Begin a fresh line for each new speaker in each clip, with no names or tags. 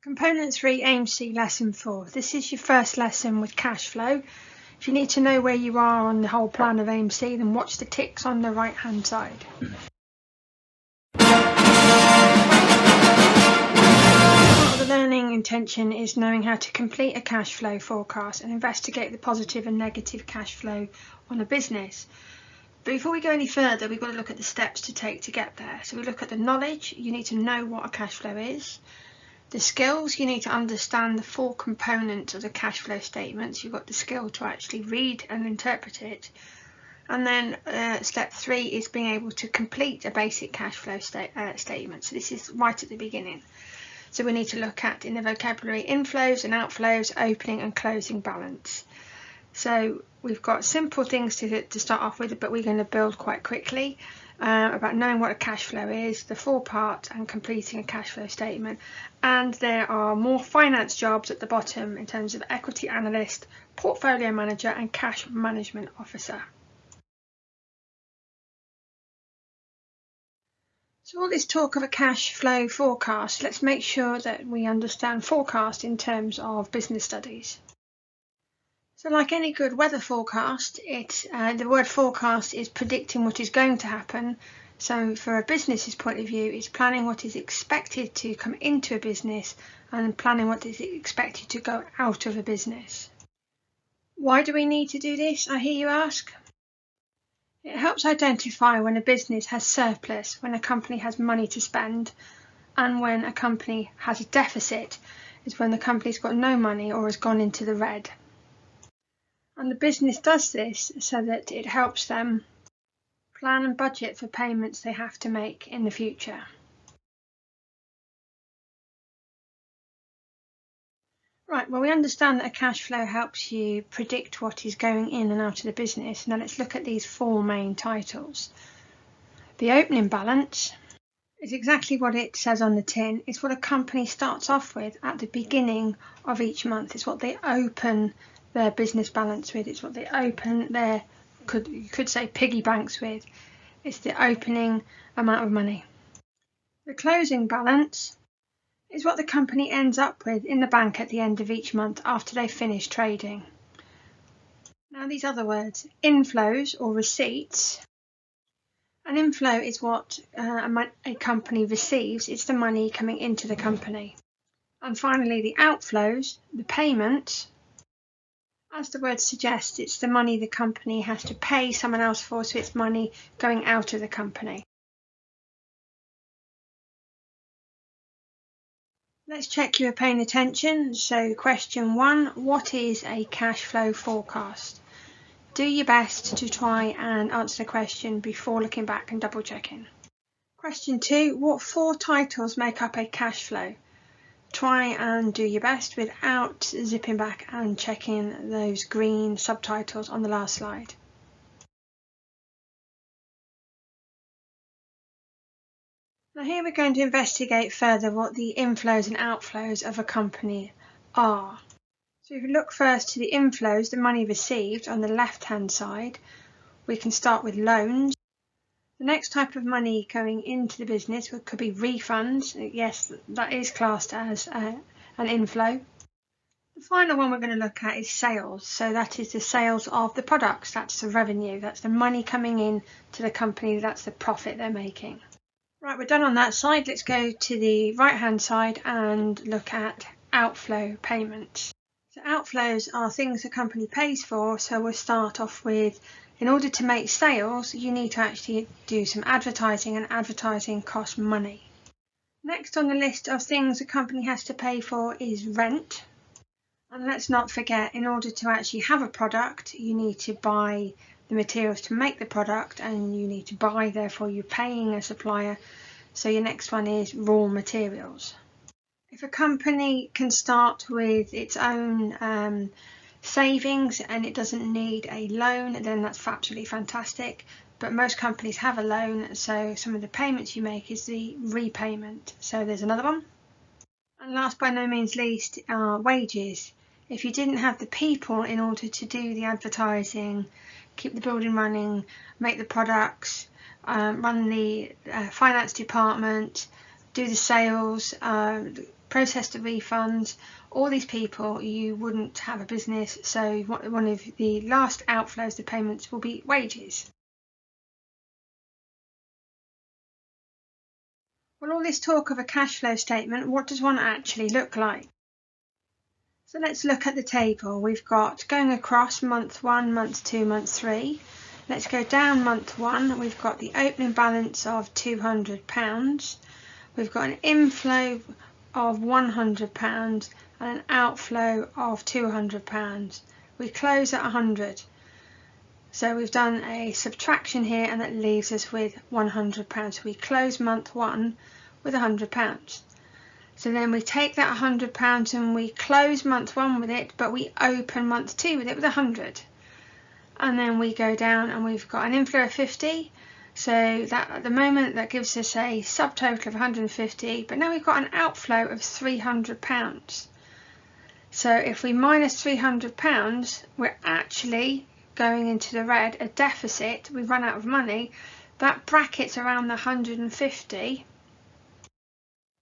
Component 3 Aim C Lesson 4. This is your first lesson with cash flow. If you need to know where you are on the whole plan of Aim C, then watch the ticks on the right hand side. Part of the learning intention is knowing how to complete a cash flow forecast and investigate the positive and negative cash flow on a business. But before we go any further, we've got to look at the steps to take to get there. So we look at the knowledge. You need to know what a cash flow is. The skills, you need to understand the four components of the cash flow statements. You've got the skill to actually read and interpret it. And then step 3 is being able to complete a basic cash flow statement. So this is right at the beginning. So we need to look at, in the vocabulary, inflows and outflows, opening and closing balance. So we've got simple things to start off with, but we're going to build quite quickly. About knowing what a cash flow is, the 4 parts, and completing a cash flow statement. And there are more finance jobs at the bottom in terms of equity analyst, portfolio manager and cash management officer. So all this talk of a cash flow forecast, let's make sure that we understand forecast in terms of business studies. So like any good weather forecast, the word forecast is predicting what is going to happen. So for a business's point of view, it's planning what is expected to come into a business and planning what is expected to go out of a business. Why do we need to do this, I hear you ask? It helps identify when a business has surplus, when a company has money to spend, and when a company has a deficit, is when the company's got no money or has gone into the red. And the business does this so that it helps them plan and budget for payments they have to make in the future. Right, well, we understand that a cash flow helps you predict what is going in and out of the business. Now let's look at these 4 main titles. The opening balance is exactly what it says on the tin. It's what a company starts off with at the beginning of each month. It's what they open their business balance with. It's what they open their, you could say, piggy banks with. It's the opening amount of money. The closing balance is what the company ends up with in the bank at the end of each month after they finish trading. Now these other words, inflows or receipts. An inflow is what a company receives. It's the money coming into the company. And finally, the outflows, the payments. As the word suggests, it's the money the company has to pay someone else for, so it's money going out of the company. Let's check you are paying attention. So question 1, what is a cash flow forecast? Do your best to try and answer the question before looking back and double checking. Question 2, what 4 titles make up a cash flow? Try and do your best without zipping back and checking those green subtitles on the last slide. Now here we're going to investigate further what the inflows and outflows of a company are. So if we look first to the inflows, the money received on the left hand side, we can start with loans. The next type of money going into the business could be refunds. Yes, that is classed as an inflow. The final one we're going to look at is sales. So that is the sales of the products. That's the revenue. That's the money coming in to the company. That's the profit they're making. Right, we're done on that side. Let's go to the right hand side and look at outflow payments. So outflows are things the company pays for. So we'll start off with, in order to make sales, you need to actually do some advertising, and advertising costs money. Next on the list of things a company has to pay for is rent. And let's not forget, in order to actually have a product, you need to buy the materials to make the product, and you need to buy, therefore you're paying a supplier. So your next one is raw materials. If a company can start with its own savings and it doesn't need a loan, then that's absolutely fantastic. But most companies have a loan, so some of the payments you make is the repayment. So there's another one. And last by no means least are wages. If you didn't have the people in order to do the advertising, keep the building running, make the products, run the finance department, do the sales, process the refunds, all these people, you wouldn't have a business, so one of the last outflows, the payments, will be wages. Well, all this talk of a cash flow statement, what does one actually look like? So let's look at the table. We've got going across month 1, month 2, month 3. Let's go down month 1. We've got the opening balance of £200. We've got an inflow of £100 and an outflow of £200. We close at 100. So we've done a subtraction here, and that leaves us with £100. So we close month 1 with £100. So then we take that £100 and we close month 1 with it, but we open month 2 with it with 100. And then we go down and we've got an inflow of 50. So that at the moment that gives us a subtotal of 150, but now we've got an outflow of £300. So if we minus £300, we're actually going into the red, a deficit. We've run out of money. That bracket's around the 150.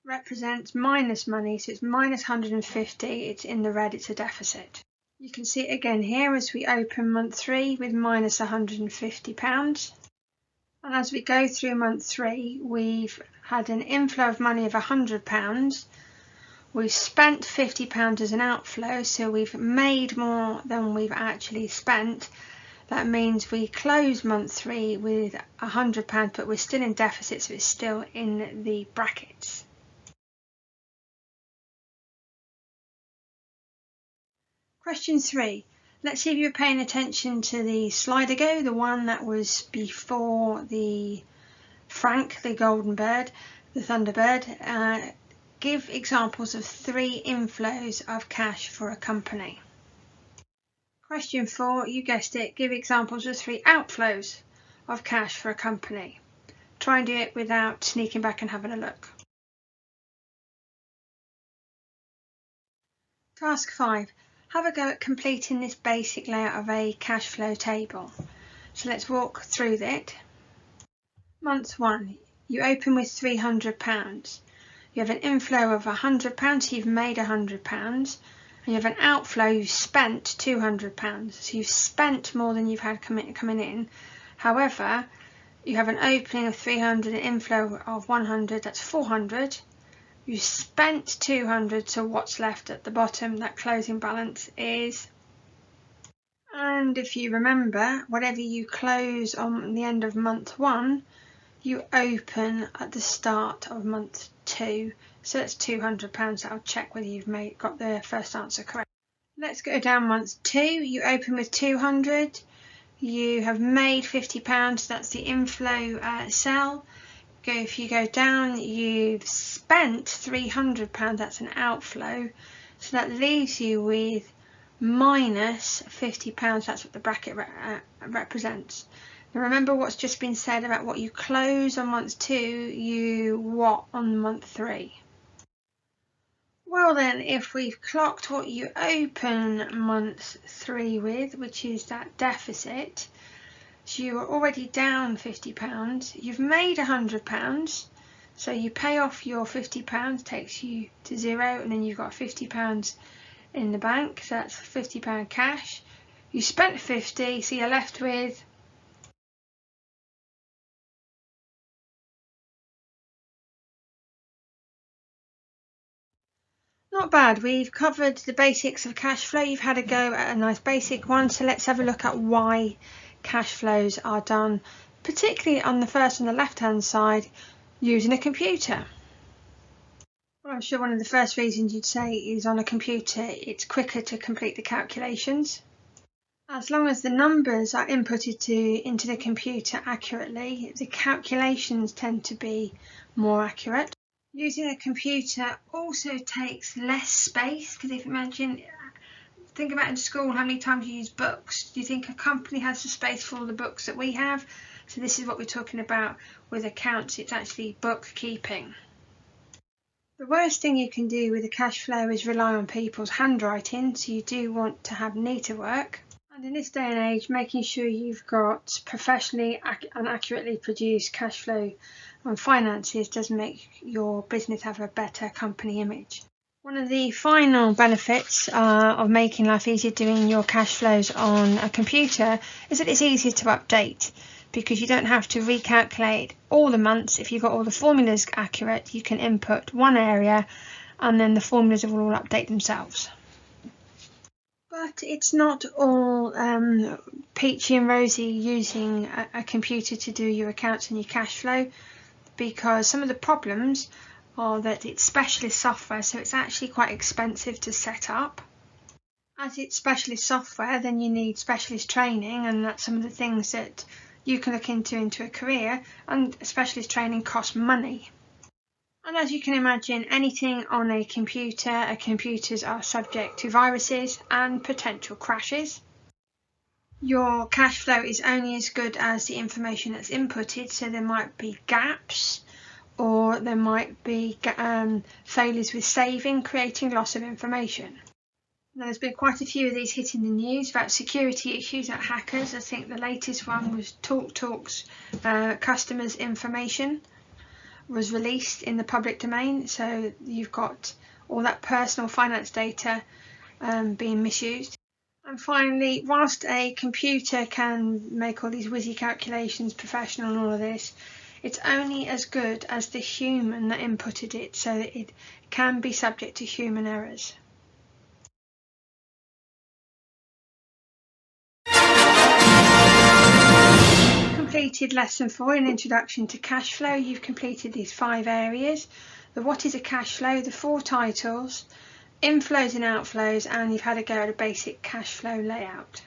Represents minus money, so it's minus 150, it's in the red, it's a deficit. You can see it again here as we open month 3 with minus £150. And as we go through month 3, we've had an inflow of money of £100. We've spent £50 as an outflow, so we've made more than we've actually spent. That means we close month 3 with £100, but we're still in deficit, so it's still in the brackets. Question 3. Let's see if you were paying attention to the slide ago, the one that was before the Frank, the golden bird, the Thunderbird. Give examples of 3 inflows of cash for a company. Question 4, you guessed it, give examples of 3 outflows of cash for a company. Try and do it without sneaking back and having a look. Task 5. Have a go at completing this basic layout of a cash flow table. So let's walk through that. Month 1, you open with £300. You have an inflow of £100, so you've made £100, and you have an outflow, you've spent £200. So you've spent more than you've had coming in. However, you have an opening of 300, an inflow of 100, that's 400. You spent 200, so what's left at the bottom, that closing balance is, and if you remember, whatever you close on the end of month 1, you open at the start of month 2, so that's £200. I'll check whether you've got the first answer correct. Let's go down month 2, you open with 200, you have made £50, that's the inflow cell. If you go down, you've spent £300, that's an outflow, so that leaves you with minus £50, that's what the bracket represents. Now remember what's just been said about what you close on month 2, you what on month 3. Well then, if we've clocked what you open month 3 with, which is that deficit, so you are already down £50, you've made £100, so you pay off your £50, takes you to 0, and then you've got £50 in the bank, so that's £50 cash. You spent 50, so you're left with not bad. We've covered the basics of cash flow. You've had a go at a nice basic one, so let's have a look at why cash flows are done, particularly on the left hand side, using a computer. Well, I'm sure one of the first reasons you'd say is on a computer it's quicker to complete the calculations. As long as the numbers are inputted into the computer accurately, the calculations tend to be more accurate. Using a computer also takes less space, because if you imagine, think about in school how many times you use books. Do you think a company has the space for all the books that we have? So this is what we're talking about with accounts, it's actually bookkeeping. The worst thing you can do with a cash flow is rely on people's handwriting, so you do want to have neater work. And in this day and age, making sure you've got professionally and accurately produced cash flow and finances does make your business have a better company image. One of the final benefits of making life easier doing your cash flows on a computer is that it's easier to update, because you don't have to recalculate all the months. If you've got all the formulas accurate, you can input one area and then the formulas will all update themselves. But it's not all peachy and rosy using a computer to do your accounts and your cash flow, because some of the problems are that it's specialist software, so it's actually quite expensive to set up. As it's specialist software, then you need specialist training, and that's some of the things that you can look into a career, and specialist training costs money. And as you can imagine, anything on a computer, computers are subject to viruses and potential crashes. Your cash flow is only as good as the information that's inputted, so there might be gaps, or there might be failures with saving, creating loss of information. Now, there's been quite a few of these hitting the news about security issues at hackers. I think the latest one was TalkTalk's customers' information was released in the public domain, so you've got all that personal finance data being misused. And finally, whilst a computer can make all these whizzy calculations, professional and all of this, it's only as good as the human that inputted it, so that it can be subject to human errors. Completed lesson 4, an introduction to cash flow. You've completed these 5 areas: the what is a cash flow, the 4 titles, inflows and outflows, and you've had a go at a basic cash flow layout.